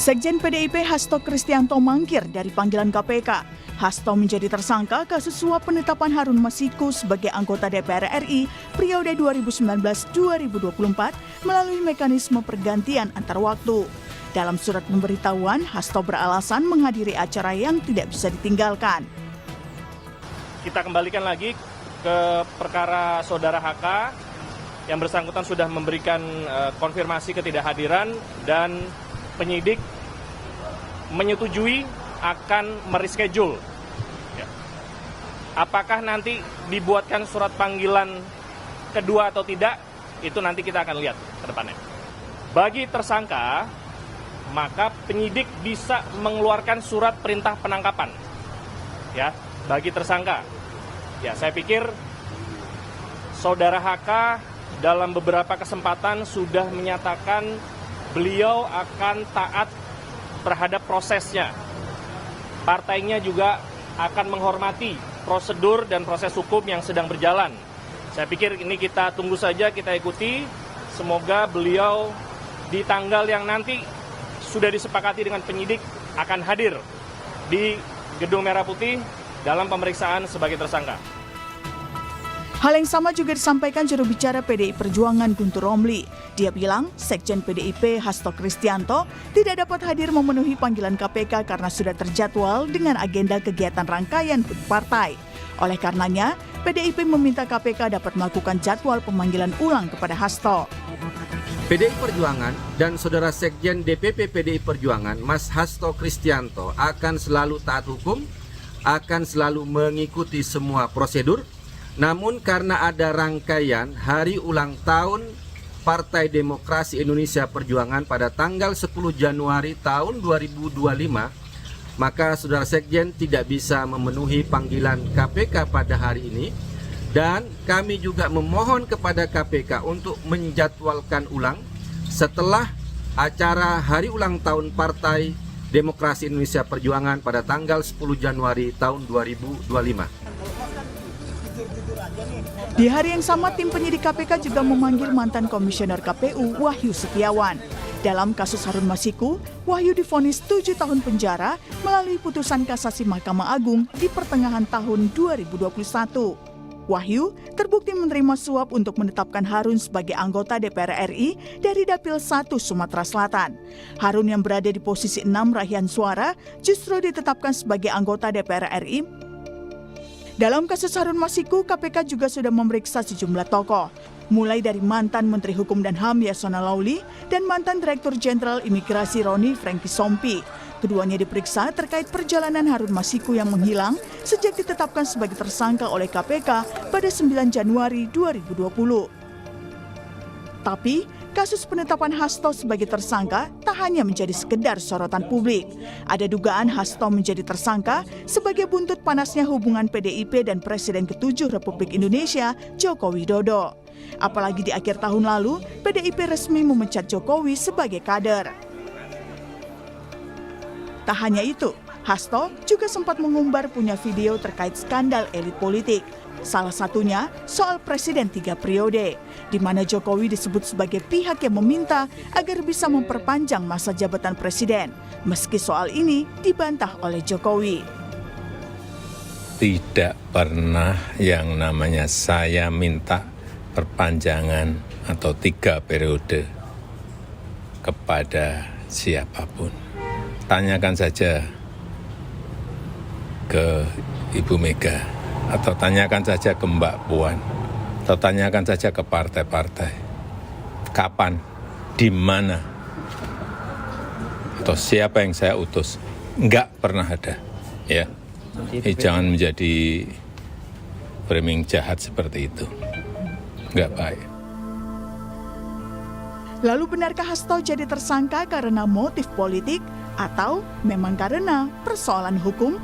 Sekjen PDIP Hasto Kristianto mangkir dari panggilan KPK. Hasto menjadi tersangka kasus suap penetapan Harun Masiku sebagai anggota DPR RI periode 2019-2024 melalui mekanisme pergantian antar waktu. Dalam surat pemberitahuan, Hasto beralasan menghadiri acara yang tidak bisa ditinggalkan. Kita kembalikan lagi ke perkara saudara HK yang bersangkutan sudah memberikan konfirmasi ketidakhadiran dan penyidik menyetujui akan mereschedule. Apakah nanti dibuatkan surat panggilan kedua atau tidak, itu nanti kita akan lihat ke depannya. Bagi tersangka, maka penyidik bisa mengeluarkan surat perintah penangkapan. Ya, bagi tersangka. Ya, saya pikir saudara HK dalam beberapa kesempatan sudah menyatakan beliau akan taat terhadap prosesnya. Partainya juga akan menghormati prosedur dan proses hukum yang sedang berjalan. Saya pikir ini kita tunggu saja, kita ikuti. Semoga beliau di tanggal yang nanti sudah disepakati dengan penyidik akan hadir di Gedung Merah Putih dalam pemeriksaan sebagai tersangka. Hal yang sama juga disampaikan juru bicara PDI Perjuangan Guntur Romli. Dia bilang Sekjen PDIP Hasto Kristianto tidak dapat hadir memenuhi panggilan KPK karena sudah terjadwal dengan agenda kegiatan rangkaian HUT partai. Oleh karenanya, PDIP meminta KPK dapat melakukan jadwal pemanggilan ulang kepada Hasto. PDI Perjuangan dan Saudara Sekjen DPP PDI Perjuangan Mas Hasto Kristianto akan selalu taat hukum, akan selalu mengikuti semua prosedur. Namun karena ada rangkaian hari ulang tahun Partai Demokrasi Indonesia Perjuangan pada tanggal 10 Januari tahun 2025, maka Saudara Sekjen tidak bisa memenuhi panggilan KPK pada hari ini. Dan kami juga memohon kepada KPK untuk menjadwalkan ulang setelah acara hari ulang tahun Partai Demokrasi Indonesia Perjuangan pada tanggal 10 Januari tahun 2025. Di hari yang sama, tim penyidik KPK juga memanggil mantan Komisioner KPU Wahyu Setiawan. Dalam kasus Harun Masiku, Wahyu divonis 7 tahun penjara melalui putusan kasasi Mahkamah Agung di pertengahan tahun 2021. Wahyu terbukti menerima suap untuk menetapkan Harun sebagai anggota DPR RI dari Dapil 1 Sumatera Selatan. Harun yang berada di posisi 6 raihan suara justru ditetapkan sebagai anggota DPR RI. Dalam kasus Harun Masiku, KPK juga sudah memeriksa sejumlah tokoh, mulai dari mantan Menteri Hukum dan HAM Yasona Lauli dan mantan Direktur Jenderal Imigrasi Roni Franky Sompi. Keduanya diperiksa terkait perjalanan Harun Masiku yang menghilang sejak ditetapkan sebagai tersangka oleh KPK pada 9 Januari 2020. Tapi, kasus penetapan Hasto sebagai tersangka tak hanya menjadi sekedar sorotan publik. Ada dugaan Hasto menjadi tersangka sebagai buntut panasnya hubungan PDIP dan Presiden ke-7 Republik Indonesia, Joko Widodo. Apalagi di akhir tahun lalu, PDIP resmi memecat Jokowi sebagai kader. Tak hanya itu, Hasto juga sempat mengumbar punya video terkait skandal elit politik. Salah satunya soal Presiden 3 periode, di mana Jokowi disebut sebagai pihak yang meminta agar bisa memperpanjang masa jabatan Presiden, meski soal ini dibantah oleh Jokowi. Tidak pernah yang namanya saya minta perpanjangan atau 3 periode kepada siapapun. Tanyakan saja ke Ibu Mega, atau tanyakan saja ke Mbak Puan, atau tanyakan saja ke partai-partai. Kapan, di mana, atau siapa yang saya utus? Enggak pernah ada. Ya, jangan menjadi framing jahat seperti itu. Enggak baik. Lalu benarkah Hasto jadi tersangka karena motif politik atau memang karena persoalan hukum?